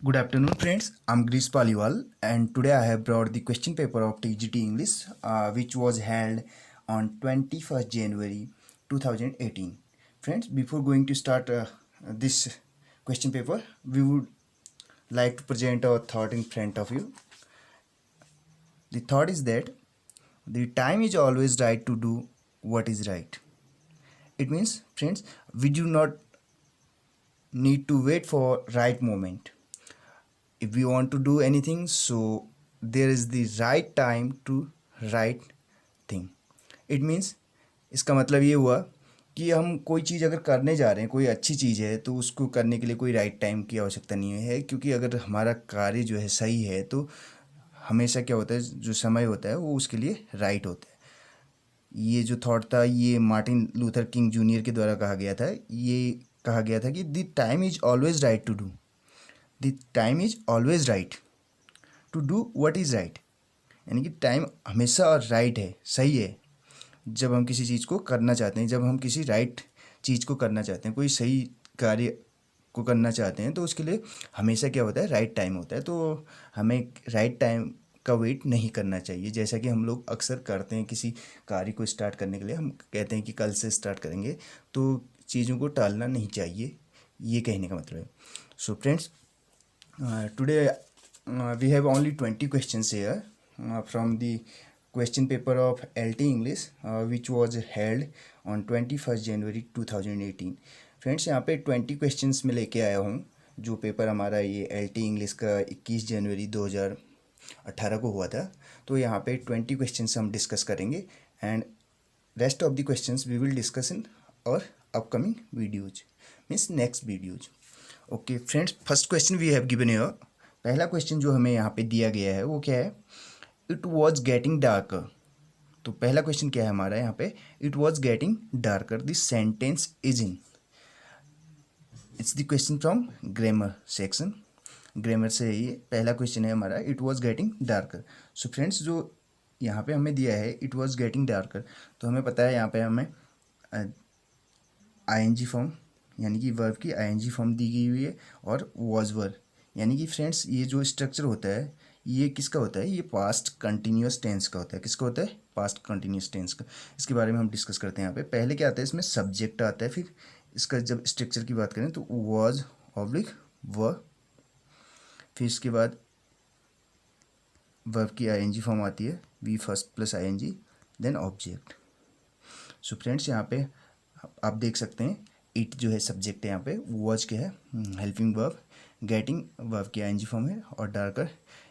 Good afternoon, friends. I'm Grish Paliwal, and today I have brought the question paper of TGT English, which was held on 21st January 2018. Friends, before going to start this question paper, we would like to present our thought in front of you. The thought is that the time is always right to do what is right. It means, friends, we do not need to wait for right moment. If we want to do anything, so there is the right time to right thing. It means, इसका मतलब ये हुआ कि हम कोई चीज़ अगर करने जा रहे हैं, कोई अच्छी चीज़ है, तो उसको करने के लिए कोई राइट टाइम की आवश्यकता नहीं है, क्योंकि अगर हमारा कार्य जो है सही है तो हमेशा क्या होता है, जो समय होता है वो उसके लिए राइट होता है। ये जो थॉट था, ये मार्टिन लूथर किंग जूनियर के द्वारा कहा गया था। ये कहा गया था कि the time is always right to do, the time is always right to do what is right. यानी कि टाइम हमेशा राइट है, सही है, जब हम किसी चीज़ को करना चाहते हैं, जब हम किसी राइट चीज़ को करना चाहते हैं, कोई सही कार्य को करना चाहते हैं, तो उसके लिए हमेशा क्या होता है, राइट टाइम होता है। तो हमें राइट टाइम का वेट नहीं करना चाहिए, जैसा कि हम लोग अक्सर करते हैं। किसी कार्य को स्टार्ट करने के लिए हम कहते हैं कि कल से स्टार्ट करेंगे, तो चीज़ों को टालना नहीं चाहिए, ये कहने का मतलब है। So friends, today we have only 20 questions here from the question paper of LT English, which was held on 21st January 2018. Friends, यहाँ पे 20 क्वेश्चंस में लेके आया हूँ। जो पेपर हमारा ये LT इंग्लिश का 21 जनवरी 2018 को हुआ था, तो यहाँ पे 20 क्वेश्चंस हम डिस्कस करेंगे, and rest of the questions we will discuss in our upcoming videos, means next videos. Okay friends, first question we have given here. पहला क्वेश्चन जो हमें यहाँ पे दिया गया है वो क्या है? It was getting darker. तो पहला क्वेश्चन क्या है हमारा यहाँ पे? It was getting darker, this sentence is in. It's the question from grammar section. Grammar से ये पहला क्वेश्चन है हमारा, it was getting darker. So friends, जो यहाँ पे हमें दिया है इट वॉज गेटिंग डार्कर, तो हमें पता है यहाँ पे हमें आईएनजी फॉर्म यानी कि वर्ब की आईएनजी फॉर्म दी गई हुई है, और वॉज वर। यानी कि फ्रेंड्स, ये जो स्ट्रक्चर होता है ये किसका होता है? ये पास्ट कंटिन्यूस टेंस का होता है। किसका होता है? पास्ट कंटिन्यूस टेंस का। इसके बारे में हम डिस्कस करते हैं यहाँ पे। पहले क्या आता है इसमें? सब्जेक्ट आता है, फिर इसका जब स्ट्रक्चर की बात करें तो वॉज ऑब्लिक व, फिर इसके बाद वर्ब की आईएनजी फॉर्म आती है, V first plus ING, then object. So friends, यहाँ पे आप देख सकते हैं इट जो है सब्जेक्ट है, यहाँ पे वॉच क्या है? हेल्पिंग वर्ब, गेटिंग वर्ब की आईएनजी फॉर्म है, और डार्कर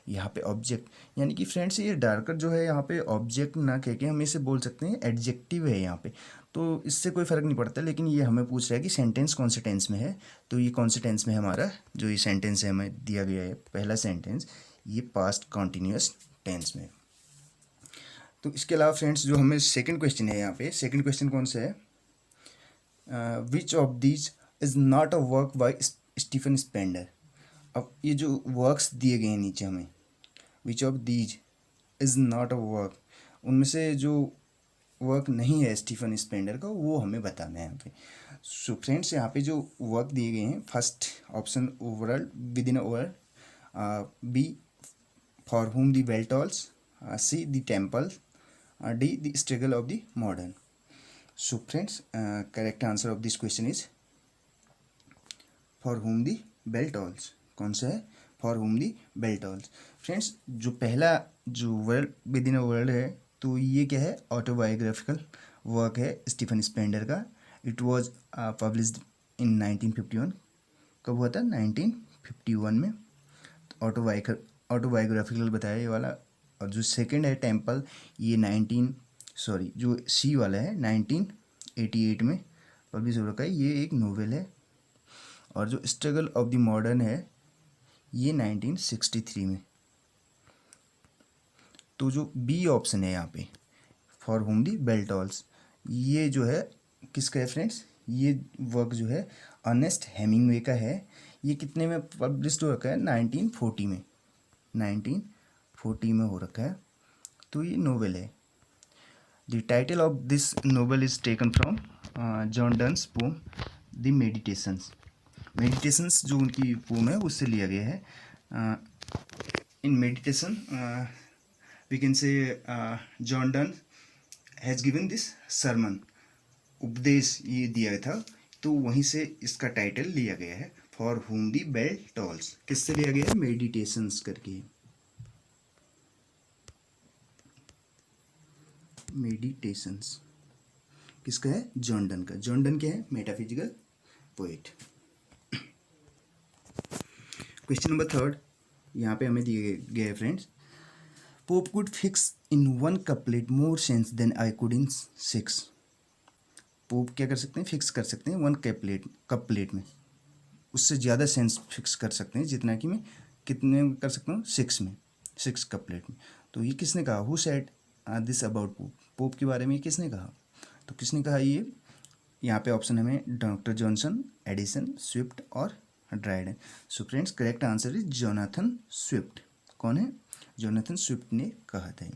यहाँ पे ऑब्जेक्ट। यानी कि फ्रेंड्स, ये डार्कर जो है यहाँ पे ऑब्जेक्ट ना कह के हम इसे बोल सकते हैं एडजेक्टिव है यहाँ पे, तो इससे कोई फ़र्क नहीं पड़ता। लेकिन ये हमें पूछ रहा है कि सेंटेंस कौन से टेंस में है, तो ये कौन से टेंस में है हमारा? जो ये सेंटेंस है हमें दिया गया है पहला सेंटेंस, ये पास्ट कॉन्टीन्यूस टेंस में। तो इसके अलावा फ्रेंड्स, जो हमें सेकेंड क्वेश्चन है यहाँ पे, सेकेंड क्वेश्चन कौन सा है? Which of these is not a work by Stephen Spender. अब ये जो वर्क्स दिए गए हैं नीचे हमें, which of these is not a work, उनमें से जो वर्क नहीं है स्टीफन स्पेंडर का, वो हमें बताना है यहाँ पे। सो फ्रेंड्स, यहाँ पे जो वर्क दिए गए हैं, first option overall with in over, B for whom the bell tolls, C the temple, D the struggle of the modern. So friends, correct answer of this question is for whom the bell tolls। कौन सा है? for whom the bell tolls। Friends, जो पहला जो word with in a word है, तो ये क्या है? ऑटोबायोग्राफिकल वर्क है स्टीफन स्पेंडर का। It was published in 1951। कब हुआ था? 1951 में। ऑटोबायोग्राफिकल बताया ये वाला। और जो सेकंड है टेम्पल, ये जो सी वाला है 1988 में पब्लिश हो रखा है, ये एक नोवेल है। और जो स्ट्रगल ऑफ द मॉडर्न है, ये 1963 में। तो जो बी ऑप्शन है यहाँ पे, फॉर हुम दी बेल टॉल्स, ये जो है किसका है फ्रेंड्स? ये वर्क जो है अर्नेस्ट हेमिंगवे का है। ये कितने में पब्लिश हो रखा है? 1940 में। 1940 में हो रखा है, तो ये नोवेल है। The title of this novel is taken from John Donne's poem The Meditations। Meditations जो उनकी पोम है उससे लिया गया है। In meditation we can say John Donne has given this sermon, उपदेश ये दिया था, तो वहीं से इसका टाइटल लिया गया है, फॉर हुम दी बेल टॉल्स। किससे लिया गया है? मेडिटेशंस करके, मेडिटेशंस किसका है? जॉन डन का। जॉन डन क्या है? Metaphysical poet. क्वेश्चन नंबर 3 यहाँ पे हमें दिए गए हैं friends, Pope could fix in 1 couplet more sense than I could in 6। Pope क्या कर सकते हैं? फिक्स कर सकते हैं 1 कपलेट में, उससे ज़्यादा सेंस फिक्स कर सकते हैं जितना कि मैं कितने में कर सकता हूँ? 6 में, 6 कपलेट में। तो ये किसने कहा? Who said this about pope? Pope के बारे में किसने कहा? तो किसने कहा ये? यहाँ पे ऑप्शन हमें डॉक्टर जॉनसन, एडिसन, स्विफ्ट और Dryden. So friends correct answer is Jonathan Swift. कौन है? जोनाथन स्विफ्ट ने कहा था।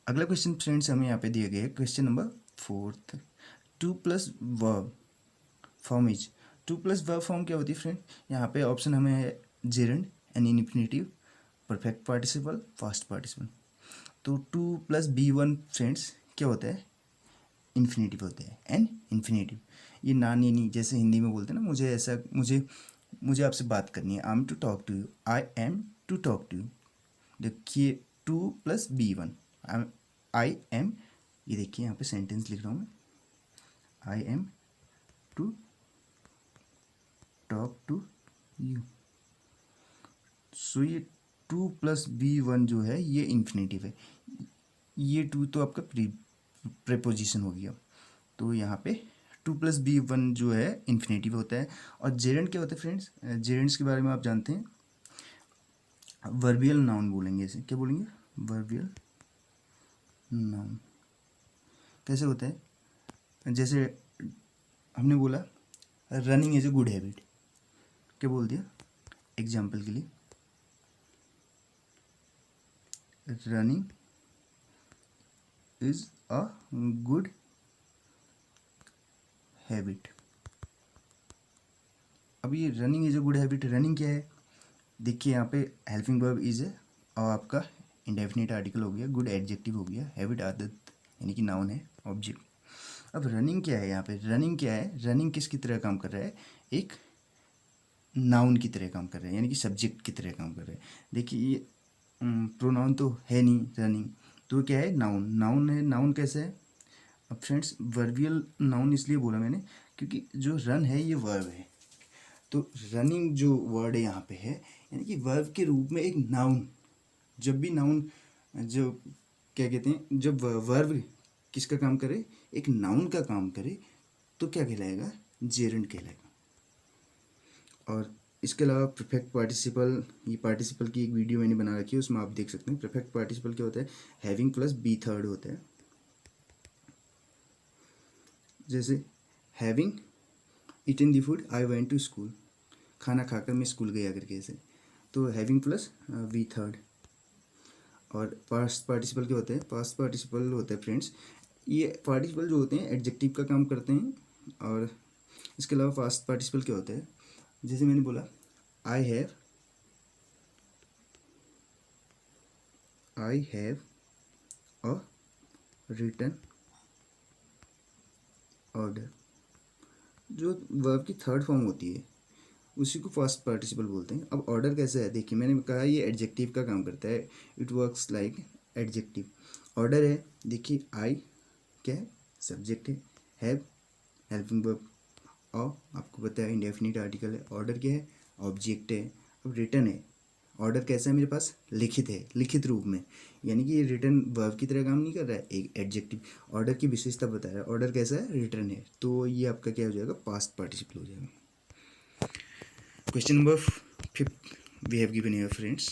अगला क्वेश्चन फ्रेंड्स हमें यहाँ पे दिया गया है, question number 4। 2+ verb form is. 2+ verb form क्या होती है फ्रेंड? यहाँ पे ऑप्शन हमें है gerund, an infinitive, perfect participle, past participle. तो 2+B1 फ्रेंड्स क्या होता है? इन्फिनेटिव होते हैं, एन इन्फिनेटिव। ये नानी नी जैसे हिंदी में बोलते हैं ना, मुझे ऐसा मुझे आपसे बात करनी है, I am to talk to you, I am to talk to you. देखिए 2+B1 आई एम, ये देखिए यहाँ पे सेंटेंस लिख रहा हूँ मैं, I am to talk to you. So ये 2+B1 जो है ये इन्फिनेटिव है, ये 2 तो आपका प्रेपोजिशन हो गया, तो यहाँ पे 2+B1 जो है इन्फिनेटिव होता है। और जेरेंड क्या होता है फ्रेंड्स? जेरेंड्स के बारे में आप जानते हैं, वर्बियल नाउन बोलेंगे इसे, क्या बोलेंगे? वर्बियल नाउन। कैसे होता है? जैसे हमने बोला running is a good habit, क्या बोल दिया एग्जाम्पल के लिए? Running is a good habit. अब ये running is a good habit, running क्या है? देखिए यहाँ पे हेल्पिंग वर्ब इज है, और आपका इंडेफिनिट आर्टिकल हो गया, गुड एडजेक्टिव हो गया, हैबिट आदत यानी कि नाउन है, ऑब्जेक्ट। अब रनिंग क्या है? यहाँ पे रनिंग क्या है? रनिंग किसकी तरह काम कर रहा है? एक नाउन की तरह काम कर रहा है, यानी कि सब्जेक्ट की तरह काम कर रहा है। देखिए ये प्रोनाउन तो है नहीं रनिंग, तो क्या है? नाउन। नाउन है, नाउन कैसे है? अब फ्रेंड्स वर्बियल नाउन इसलिए बोला मैंने क्योंकि जो रन है ये वर्ब है, तो रनिंग जो वर्ड है यहाँ पे है, यानी कि वर्ब के रूप में एक नाउन। जब भी नाउन जो क्या कहते हैं, जब वर्ब किसका काम करे? एक नाउन का काम करे, तो क्या कहलाएगा? जेरेंड कहलाएगा। और इसके अलावा परफेक्ट पार्टिसिपल, ये पार्टिसिपल की एक वीडियो मैंने बना रखी है, उसमें आप देख सकते हैं। परफेक्ट पार्टिसिपल क्या होता है? हैविंग प्लस बी थर्ड होता है। जैसे having eaten the food I went to school, खाना खाकर मैं स्कूल गया करके, ऐसे, तो हैविंग प्लस वी थर्ड। और पास्ट पार्टिसिपल क्या होते हैं? पास्ट पार्टिसिपल होता है फ्रेंड्स, ये पार्टिसिपल जो होते हैं एडजेक्टिव का काम करते हैं। और इसके अलावा पास्ट पार्टिसिपल क्या होता है? जैसे मैंने बोला I have a written order, जो वर्ब की थर्ड फॉर्म होती है उसी को फर्स्ट पार्टिसिपल बोलते हैं। अब ऑर्डर कैसे है? देखिए मैंने कहा ये एडजेक्टिव का काम करता है, it works like adjective. Order है, देखिए आई क्या है? सब्जेक्ट है, हैव हेल्पिंग वर्ब, और आपको पता है इंडेफिनिट आर्टिकल है। ऑर्डर क्या है? ऑब्जेक्ट है। अब रिटन है, ऑर्डर कैसा है मेरे पास? लिखित है, लिखित रूप में, यानी कि ये रिटन वर्ब की तरह काम नहीं कर रहा है, एक एडजेक्टिव। ऑर्डर की विशेषता बता रहा है, ऑर्डर कैसा है? रिटन है, तो ये आपका क्या हो जाएगा? पास्ट पार्टिसिपल हो जाएगा। Question number 5 we have given here friends.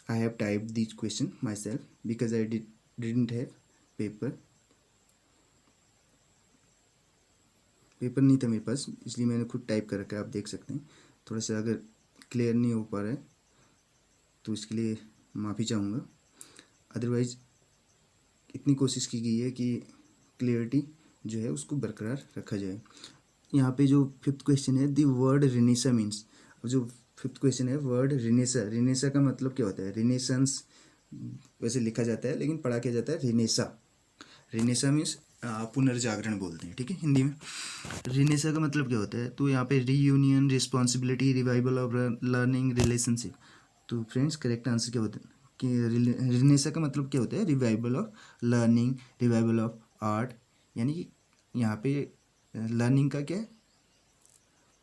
I have typed these question myself because I didn't have paper नहीं था मेरे पास, इसलिए मैंने खुद टाइप कर रखा है, आप देख सकते हैं। थोड़ा सा अगर क्लियर नहीं हो पा रहा है तो इसके लिए माफ़ी चाहूँगा, अदरवाइज़ इतनी कोशिश की गई है कि क्लियरिटी जो है उसको बरकरार रखा जाए। यहाँ पे जो फिफ्थ क्वेश्चन है, द वर्ड रिनेसा मीन्स, जो फिफ्थ क्वेश्चन है वर्ड रिनेसा, रिनेसा का मतलब क्या होता है? रिनेसेंस वैसे लिखा जाता है लेकिन पढ़ा क्या जाता है? रिनेसा। रिनेसा मीन्स पुनर्जागरण बोलते हैं, ठीक है, हिंदी में। रिनेसा का मतलब क्या होता है? तो यहाँ पे reunion, responsibility, revival of learning, relationship. तो फ्रेंड्स करेक्ट आंसर क्या होता है कि रिनेसा का मतलब क्या होता है? Revival of learning, revival of art, यानी कि यहाँ पे लर्निंग का क्या है?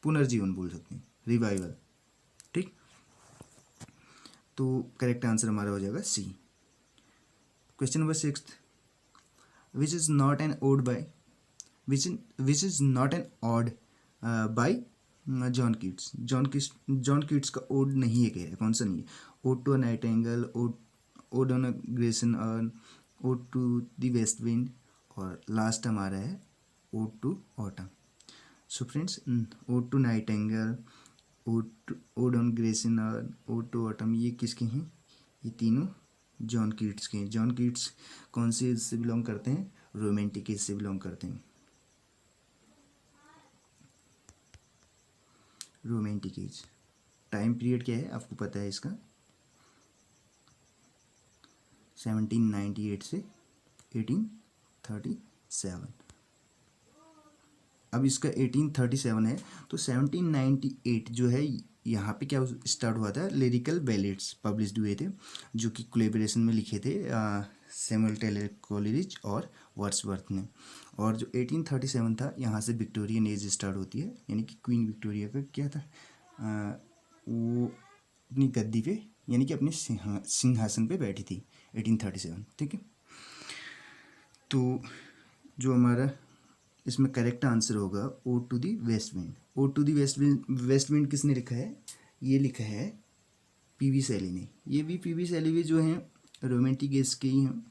पुनर्जीवन बोल सकते हैं, रिवाइवल, ठीक। तो करेक्ट आंसर हमारा हो जाएगा C. Question number 6, which is not an ode by, which is not an ode by John Keats. John Keats का ओड नहीं है, कह रहे कौन सा नहीं है? Ode to a nightingale, ode on a Grecian urn, ode to the west wind, और लास्ट हमारा है ode to autumn. So friends, ode to nightingale, ode on Grecian urn, ode to autumn, ये किसके हैं? ये तीनों जॉन कीट्स के हैं। जॉन कीट्स कौन से एज से बिलोंग करते हैं? रोमांटिक एज से बिलोंग करते हैं, रोमांटिक एज। टाइम पीरियड क्या है आपको पता है इसका? 1798 से 1837। अब इसका 1837 है, तो 1798 जो है यहाँ पे क्या स्टार्ट हुआ था? लिरिकल बैलेट्स पब्लिश हुए थे, जो कि कोलेबरेशन में लिखे थे सैमुअल टेलर कोलेरिज और वर्ड्सवर्थ ने। और जो 1837 था, यहाँ से विक्टोरियन एज स्टार्ट होती है, यानी कि क्वीन विक्टोरिया का क्या था? वो अपनी गद्दी पे, यानी कि अपने सिंहासन पे बैठी थी 1837, ठीक है। तो जो हमारा इसमें करेक्ट आंसर होगा ode to the west wind. Ode to the west wind किसने लिखा है? ये लिखा है पीवी शैली ने। ये भी पीवी शैली भी जो हैं रोमांटिक एज के ही हैं।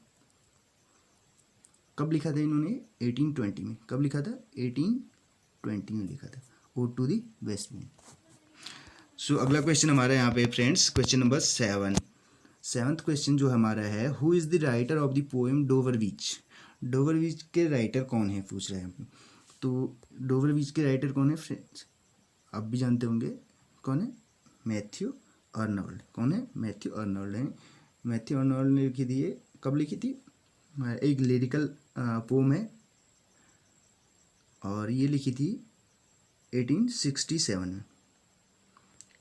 कब लिखा था इन्होंने? 1820 में। कब लिखा था? 1820 में लिखा था, ode to the west wind. So अगला क्वेश्चन हमारा यहाँ पे friends, question number 7। Seventh question जो हमारा है, who is the writer of the poem Dover beach. Dover beach के राइटर कौन है पूछ रहे हैं। तो डोवर बीच के राइटर कौन है फ्रेंड्स? आप भी जानते होंगे कौन है? Matthew Arnold. कौन है? मैथ्यू अर्नोल्ड है। मैथ्यू अर्नोल्ड ने लिखी थी, कब लिखी थी? एक लिरिकल पोम है, और ये लिखी थी 1867 में।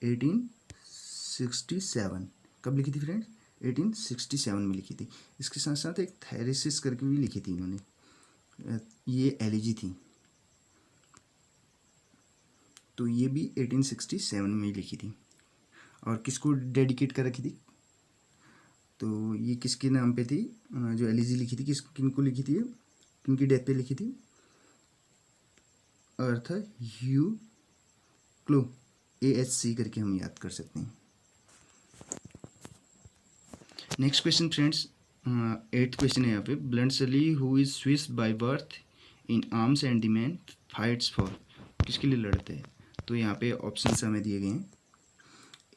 1867 कब लिखी थी फ्रेंड्स? 1867 में लिखी थी। इसके साथ साथ एक थेरेसिस करके भी लिखी थी इन्होंने, ये एलिजी थी, तो ये भी 1867 में लिखी थी। और किसको डेडिकेट कर रखी थी? तो ये किसके नाम पे थी जो एलिजी लिखी थी? किनको लिखी थी? किनकी डेथ पे लिखी थी? आर्थर ह्यू क्लो, AHC करके हम याद कर सकते हैं। Next question friends, 8th question है यहाँ पे, Bluntschli who is Swiss by birth in Arms and the Man fights for, किसके लिए लड़ते हैं? तो यहाँ पे ऑप्शंस हमें दिए गए हैं,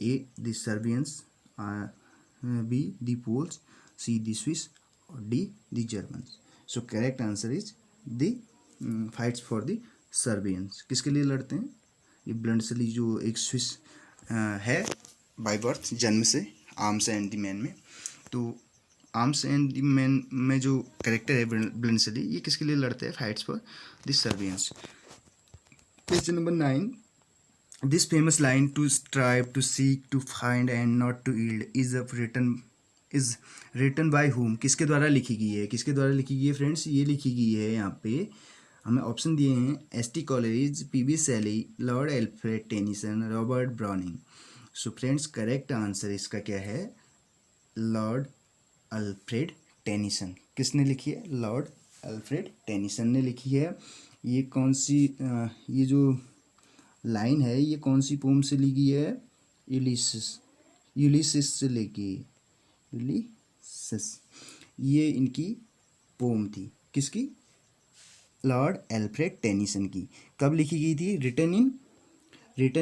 A the Serbians, B the Poles, C the Swiss, और D the Germans. So correct answer is the fights for the Serbians. किसके लिए लड़ते हैं? ये ब्लंटसली जो एक स्विस है बाय बर्थ, जन्म से, आर्म्स एंड द मैन में। तो आर्म्स एंड द मैन में जो करेक्टर है ब्लंटसली, ये किसके लिए लड़ते हैं? Fights for the Serbians. Question number 9, this famous line to strive to seek to find and not to yield is written by whom, किसके द्वारा लिखी गई है? किसके द्वारा लिखी गई है फ्रेंड्स? ये लिखी गई है, यहाँ पे हमें ऑप्शन दिए हैं, S T. Coleridge, P B. Shelley, Lord Alfred Tennyson, Robert Browning. So friends correct answer इसका क्या है? Lord Alfred Tennyson. किसने लिखी है? लॉर्ड अल्फ्रेड टेनिसन ने लिखी है। ये कौन सी ये जो लाइन है, ये कौन सी पोम से ली गई है? यूलिसिस से लेके, यूलिसिस, ये इनकी पोम थी। किसकी? लॉर्ड एल्फ्रेड टेनिसन की। कब लिखी गई थी? Written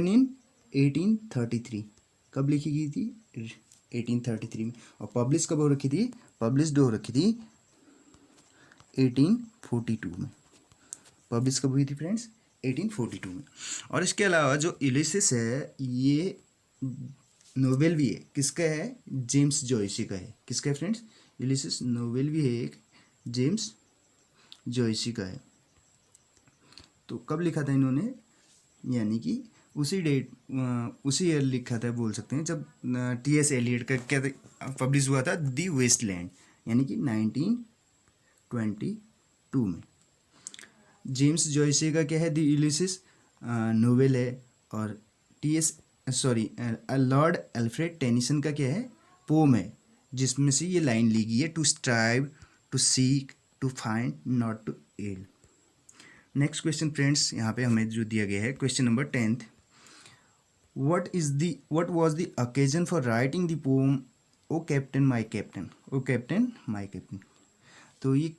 in 1833। कब लिखी गई थी? 1833 में। और पब्लिश कब हो रखी थी? पब्लिश्ड हो रखी थी 1842 में। पब्लिश कब हुई थी फ्रेंड्स? 1842 में। और इसके अलावा जो यूलिसिस है ये नोवेल भी है, किसका है? जेम्स जॉयसी का है। किसका है फ्रेंड्स? यूलिसिस नोवेल भी है एक, जेम्स जॉयसी का है। तो कब लिखा था इन्होंने? यानी कि उसी डेट उसी ईयर लिखा था बोल सकते हैं जब टी.एस. एलियट का क्या पब्लिश हुआ था, दी वेस्टलैंड, यानी कि 1922 में। जेम्स जॉयसे का क्या है? दी यूलिसिस नोवेल है। और लॉर्ड अल्फ्रेड टेनिसन का क्या है? पोम है, जिसमें से ये लाइन ली गई है, to strive, to seek, to find, not to yield. Next question friends, यहाँ पे हमें जो दिया गया है question number 10th, what was the occasion for writing the poem O captain my captain? O captain my captain, तो ये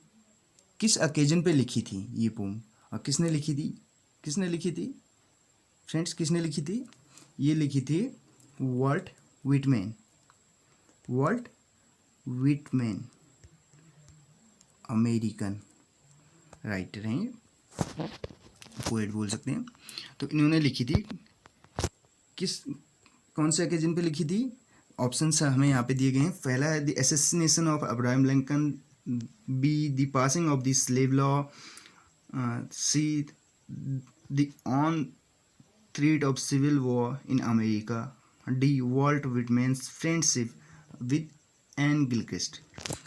किस ओकेजन पे लिखी थी ये पोम? और किसने लिखी थी? किसने लिखी थी फ्रेंड्स? किसने लिखी थी? ये लिखी थी Walt Whitman. Walt Whitman American writer हैं, पोएट बोल सकते हैं। तो इन्होंने लिखी थी कौन से ओकेजन पे लिखी थी? ऑप्शंस हमें यहाँ पे दिए गए हैं। पहला है the assassination of Abraham Lincoln, B the passing of the slave law, C the onset of civil war in America, D Walt Whitman's friendship with an Gilchrist.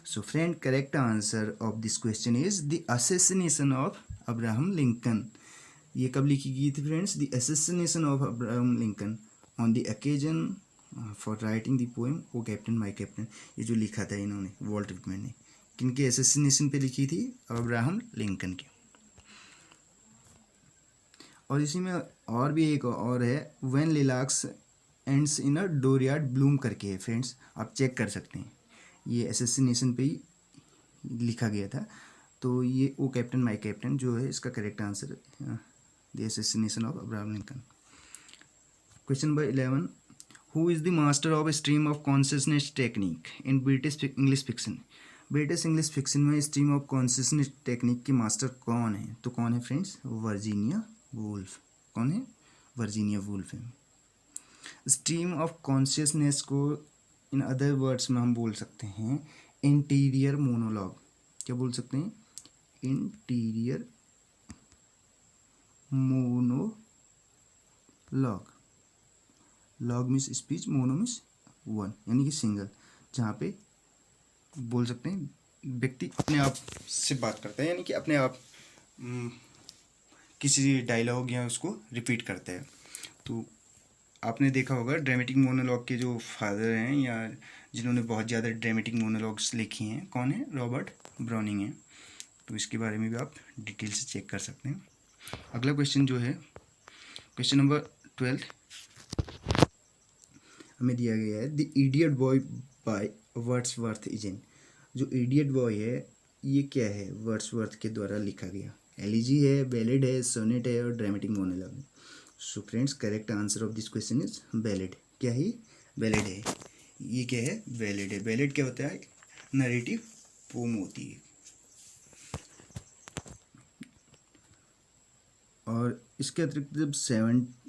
So friend, correct answer of this question is the assassination of Abraham Lincoln. ये कब लिखी गई थी friends? The assassination of Abraham Lincoln on the occasion for writing the poem O captain my Captain. ये जो लिखा था इन्होंने, वॉल्ट विटमैन ने, किनके असैसिनेशन पे लिखी थी? अब्राहम लिंकन के। और इसी में और भी एक और है, when lilacs ends in a dooryard bloom करके है फ्रेंड्स, आप चेक कर सकते हैं। ये असैसिनेशन पे ही लिखा गया था। तो ये ओ कैप्टन माई कैप्टन जो है इसका करेक्ट आंसर है the assassination of Abraham Lincoln. Question number 11, who is the master of stream of consciousness technique in British English fiction? British English fiction में स्ट्रीम ऑफ कॉन्शियसनेस टेक्निक के master कौन है? तो कौन है फ्रेंड्स? Virginia Woolf. कौन है? Virginia Woolf है। स्ट्रीम ऑफ कॉन्शियसनेस को इन अदर वर्ड्स में हम बोल सकते हैं इंटीरियर मोनोलॉग। क्या बोल सकते हैं? Interior monologue. Log means speech, mono means one, यानी कि सिंगल, जहाँ पे बोल सकते हैं व्यक्ति अपने आप से बात करता है, यानी कि अपने आप किसी डायलॉग या उसको रिपीट करता है। तो आपने देखा होगा ड्रामेटिक मोनोलॉग के जो फादर हैं या जिन्होंने बहुत ज़्यादा ड्रामेटिक मोनोलॉग्स लिखी हैं, कौन है? रॉबर्ट ब्राउनिंग है। तो इसके बारे में भी आप डिटेल से चेक कर सकते हैं। अगला क्वेश्चन जो है क्वेश्चन नंबर 12 हमें दिया गया है, the idiot boy by Wordsworth इजन। जो इडियट बॉय है ये क्या है? वर्ड्सवर्थ के द्वारा लिखा गया एलिजी है, बैलेड है, सोनेट है और ड्रामेटिक मोनोलॉग है। सो friends, correct answer of this question is ballad. क्या है? बैलेड है। ये क्या है? बैलेड है। बैलेड क्या होता है? नरेटिव पोम होती है। और इसके अतिरिक्त जब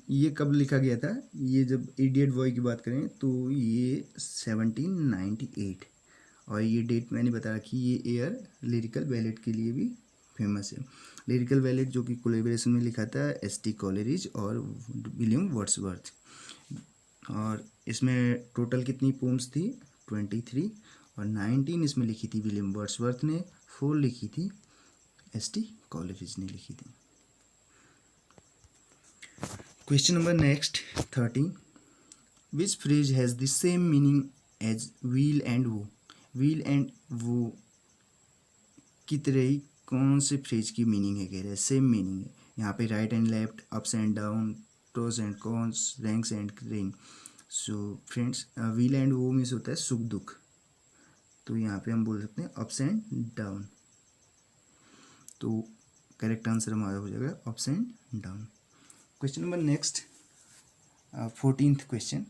ये कब लिखा गया था? ये जब इडियट बॉय की बात करें तो ये 1798, और ये डेट मैंने बताया कि ये ईयर लिरिकल बैलेड के लिए भी फेमस है। लिरिकल बैलेड जो कि कोलैबोरेशन में लिखा था एस.टी. कॉलरिज और विलियम वर्ड्सवर्थ। और इसमें टोटल कितनी पोम्स थी? 23, और 19 इसमें लिखी थी विलियम वर्ड्सवर्थ ने, 4 लिखी थी एस.टी. कॉलरिज ने लिखी थी। Question number next 13, which phrase has the same meaning as wheel and woe? Wheel and woe की तरह ही कौन से फ्रेज की मीनिंग है? कह रहे हैं सेम मीनिंग है। यहाँ पे right and left, ups and down, pros and cons, ranks and rain. So friends, wheel and वो मीन्स होता है सुख दुख, तो यहाँ पे हम बोल सकते हैं अप्स एंड डाउन। तो करेक्ट आंसर हमारा हो जाएगा ups and down. Question number next 14th question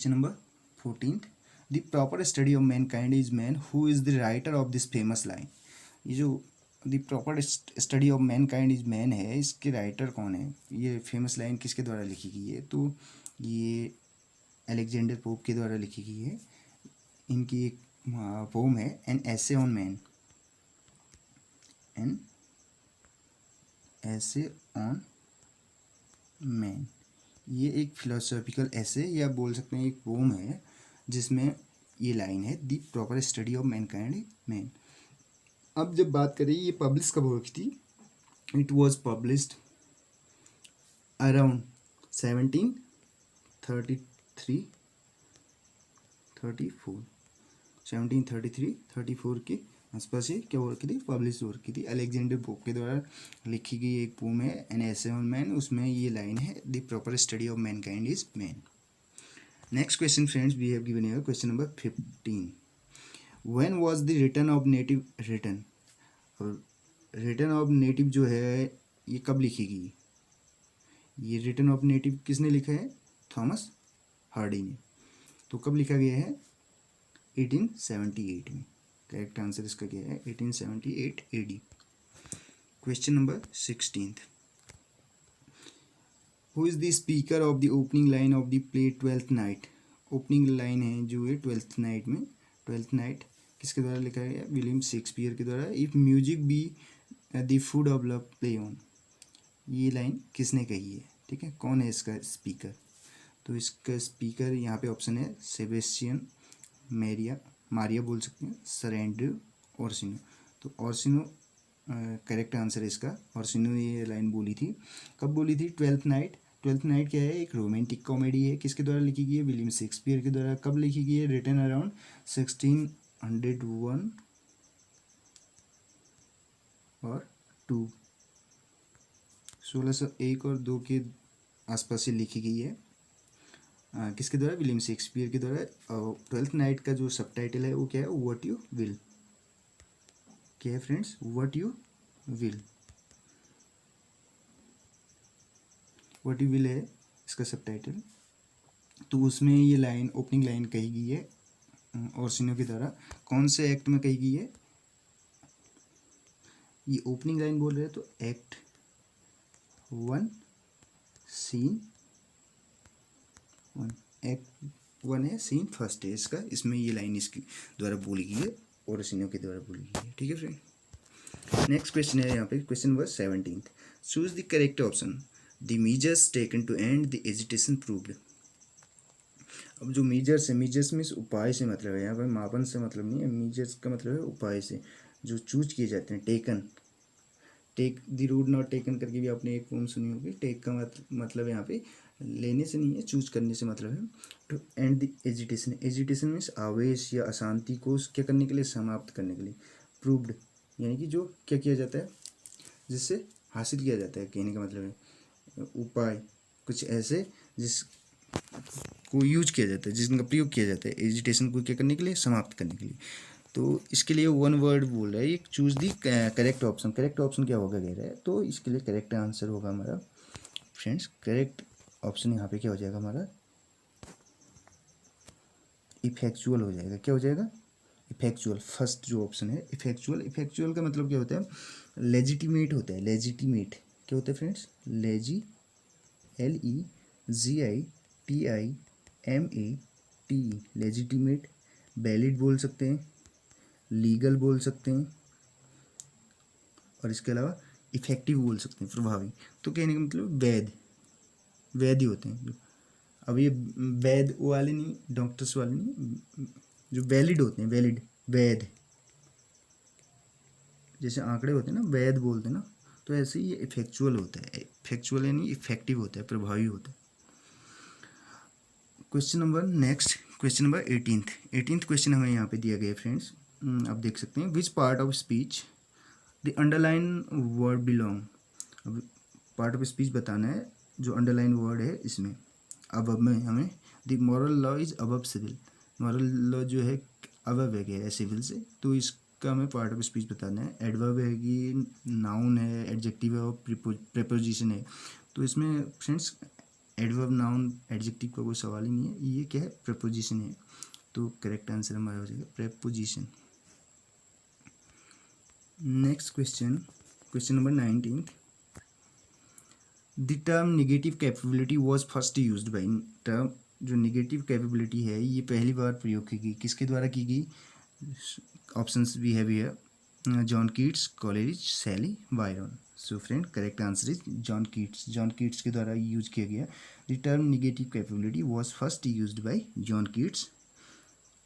number 14th, the proper study of Mankind is man who is the writer of this famous line. ये जो the proper study of mankind is man है, इसके writer कौन है, ये famous line किसके द्वारा लिखी गई है, तो ये अलेक्जेंडर पोप के द्वारा लिखी गई है। इनकी एक पोम है an essay on man, an essay on man. ये एक फिलोसॉफिकल एसे या बोल सकते हैं एक पोम है जिसमें ये लाइन है the proper study of man kind man. अब जब बात करें ये पब्लिश कब हुई थी, इट वॉज पब्लिश्ड अराउंड 1734 के आसपास ये क्या हो रखी थी, पब्लिश हो रखी थी। अलेक्जेंडर पोप के द्वारा लिखी गई एक पोम है एन एसे ऑन मैन, उसमें ये लाइन है the proper study of mankind is man. Next question friends we have given here question number 15। When was the return of native return, return of native जो है ये कब लिखी गई, ये रिटर्न ऑफ नेटिव किसने लिखा है, थॉमस हार्डी ने। तो कब लिखा गया है, 1878 में। करेक्ट आंसर इसका क्या है, 1878 AD। Question number 16। Who is the speaker of the opening line of the play twelfth night. Opening line है जो है ट्वेल्थ नाइट में, ट्वेल्थ नाइट किसके द्वारा लिखा गया, विलियम शेक्सपियर के द्वारा। If music be the food of love play on, ये लाइन किसने कही है, ठीक है, कौन है इसका स्पीकर। तो इसका स्पीकर यहाँ पे ऑप्शन है सेबेस्टियन मारिया बोल सकते हैं, सर एंड्रयू ओर्सिनो। तो ओर्सिनो करेक्ट आंसर है इसका। ओर्सिनो ये लाइन बोली थी, कब बोली थी, ट्वेल्थ नाइट। ट्वेल्थ नाइट क्या है, एक रोमांटिक कॉमेडी है, किसके द्वारा लिखी गई है, विलियम शेक्सपियर के द्वारा। कब लिखी गई है, रिटन अराउंड 1601 और 2, 1601 और 2 के आसपास से लिखी गई है। किसके द्वारा, विलियम शेक्सपियर के द्वारा। ट्वेल्थ नाइट का जो सबटाइटल है वो क्या है, व्हाट यू विल। क्या है friends, what you will, what you will है इसका सबटाइटल। तो उसमें ये लाइन, ओपनिंग लाइन कही गई है ओर्सिनो के द्वारा। कौन से एक्ट में कही गई है, ये ओपनिंग लाइन बोल रहे हैं तो एक्ट 1 सीन 1, एक्ट 1 है, सीन फर्स्ट है इसका, इसमें ये लाइन इसके द्वारा बोली गई है, ओर्सिनो के द्वारा बोली गई है, ठीक है फ्रेंड। नेक्स्ट क्वेश्चन है यहाँ पे question number 17। Choose the correct option, the measures taken to end the agitation proved. अब जो मीजर्स है, मीजर्स मीन्स उपाय से मतलब है, यहाँ पर मापन से मतलब नहीं है, मीजर्स का मतलब है उपाय से जो चूज किए जाते हैं। Taken, take the route not taken करके भी आपने एक पोम सुनी होगी। टेक का मतलब यहाँ पे लेने से नहीं है, चूज करने से मतलब है। To end the agitation, agitation means आवेश या अशांति को क्या करने के लिए, समाप्त करने के लिए। प्रूव्ड यानी कि जो क्या किया जाता है, जिससे हासिल किया जाता है, कहने का मतलब है उपाय, कुछ ऐसे जिस को यूज किया जाता है, जिसका प्रयोग किया जाता है एजिटेशन को क्या करने के लिए, समाप्त करने के लिए। तो इसके लिए वन वर्ड बोल रहा है, एक choose the correct option. Correct option क्या होगा कह रहा है, तो इसके लिए करेक्ट आंसर होगा हमारा फ्रेंड्स, करेक्ट ऑप्शन यहाँ पे क्या हो जाएगा हमारा, इफेक्चुअल हो जाएगा। क्या हो जाएगा, इफेक्चुअल। फर्स्ट जो ऑप्शन है इफेक्चुअल। इफेक्चुअल का मतलब क्या होता है, लेजिटिमेट होता है। लेजिटिमेट क्या होता है फ्रेंड्स, LEGITIMATE, लेजिटिमेट। वैलिड बोल सकते हैं, लीगल बोल सकते हैं, और इसके अलावा इफेक्टिव बोल सकते हैं, प्रभावी। तो कहने का मतलब वैध, वैध ही होते हैं। अब ये वैध वाले नहीं, डॉक्टर्स वाले नहीं, जो वैलिड होते हैं, वैलिड, वैध, जैसे आंकड़े होते हैं ना, वैध बोलते हैं ना, तो ऐसे ही ये इफेक्चुअल होता है। इफेक्चुअल यानी इफेक्टिव होता है, प्रभावी होता है। Question number next, question number 18th question हमें यहाँ पे दिया गया है फ्रेंड्स। आप देख सकते हैं, which part of speech the underline word belong. अब पार्ट ऑफ स्पीच बताना है, जो अंडरलाइन वर्ड है इसमें। अब में हमें the moral law is above civil, moral law जो है अबव है सिविल से, तो इसका हमें पार्ट ऑफ स्पीच बताना है। एडवर्ब है कि नाउन है, एडजेक्टिव है और प्रीपोजिशन है। तो इसमें फ्रेंड्स एडवर्ब, नाउन, एडजेक्टिव का कोई सवाल ही नहीं है, ये क्या है, प्रीपोजिशन है। तो करेक्ट आंसर हमारा हो जाएगा preposition. Next question, question number 19। The term negative capability was first used by, term जो निगेटिव कैपेबिलिटी है ये पहली बार प्रयोग की गई, किसके द्वारा की गई? ऑप्शंस भी है भैया, जॉन कीट्स, कॉलेरिज, शैली, Byron. So friend correct answer is John Keats. John Keats के द्वारा यूज किया गया। The term negative capability was first used by John Keats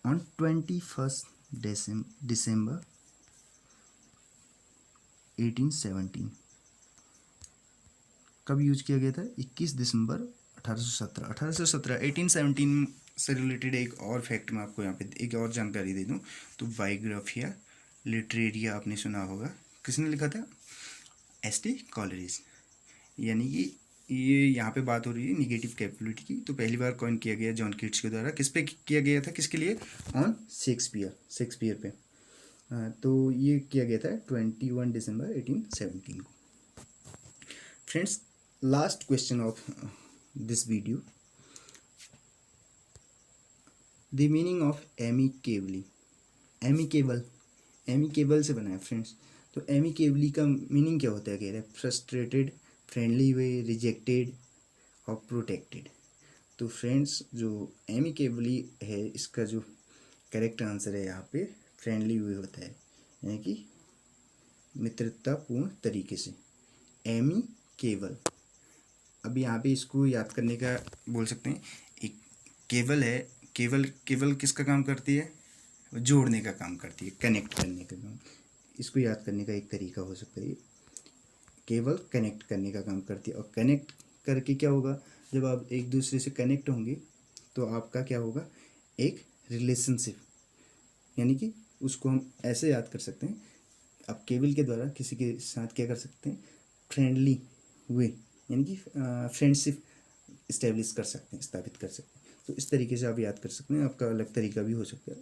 on 21 December 1817। कब यूज किया गया था? 21 दिसंबर 1817 1817 से रिलेटेड एक और फैक्ट मैं आपको यहाँ पे एक और जानकारी दे दूँ तो बायोग्राफिया लिटरेरिया आपने सुना होगा, किसने लिखा था? एस.टी. कॉलेरिज। यानी कि ये यहाँ पे बात हो रही है निगेटिव कैपेबिलिटी की, तो पहली बार कॉइन किया गया जॉन कीट्स के द्वारा। किस पे किया गया था, किसके लिए? ऑन शेक्सपियर पे। तो ये किया गया था 21 दिसंबर 1817 को। Friends last question of this video, the meaning of amicably. Amicable से बना है फ्रेंड्स, तो एमिकेबली का मीनिंग क्या होता है? कह रहे हैं फ्रस्ट्रेटेड, फ्रेंडली वे, रिजेक्टेड और प्रोटेक्टेड। तो फ्रेंड्स जो एमिकेबली है इसका जो करेक्ट आंसर है यहाँ पे फ्रेंडली वे होता है, यानी कि मित्रतापूर्ण तरीके से। एमिकेबल, अब यहाँ पे इसको याद करने का बोल सकते हैं, एक केबल है, केबल किसका काम करती है? जोड़ने का काम करती है, कनेक्ट करने का काम। इसको याद करने का एक तरीका हो सकता है, केबल कनेक्ट करने का काम करती है। और कनेक्ट करके क्या होगा? जब आप एक दूसरे से कनेक्ट होंगे तो आपका क्या होगा? एक रिलेशनशिप, यानी कि उसको हम ऐसे याद कर सकते हैं, आप केबल के द्वारा किसी के साथ क्या कर सकते हैं? फ्रेंडली वे, यानी कि फ्रेंडशिप इस्टेब्लिश कर सकते हैं, स्थापित कर सकते हैं। तो इस तरीके से आप याद कर सकते हैं। आपका अलग तरीका भी हो सकता है,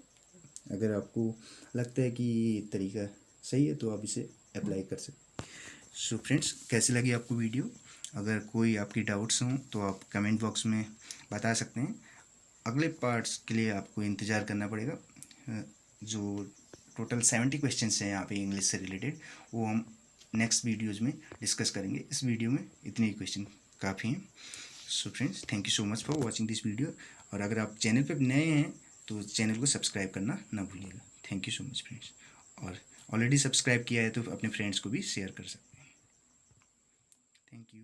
अगर आपको लगता है कि ये तरीका सही है तो आप इसे अप्लाई कर सकते हैं। सो फ्रेंड्स कैसी लगी आपको वीडियो? अगर कोई आपकी डाउट्स हों तो आप कमेंट बॉक्स में बता सकते हैं। अगले पार्ट्स के लिए आपको इंतज़ार करना पड़ेगा। जो टोटल 70 क्वेश्चंस हैं यहाँ पे इंग्लिश से रिलेटेड, वो हम नेक्स्ट वीडियोज़ में डिस्कस करेंगे। इस वीडियो में इतने ही क्वेश्चन काफ़ी हैं। So friends thank you so much for watching this video. और अगर आप चैनल पर नए हैं तो चैनल को सब्सक्राइब करना ना भूलिएगा। Thank you so much friends. और ऑलरेडी सब्सक्राइब किया है तो अपने फ्रेंड्स को भी शेयर कर सकते हैं। Thank you.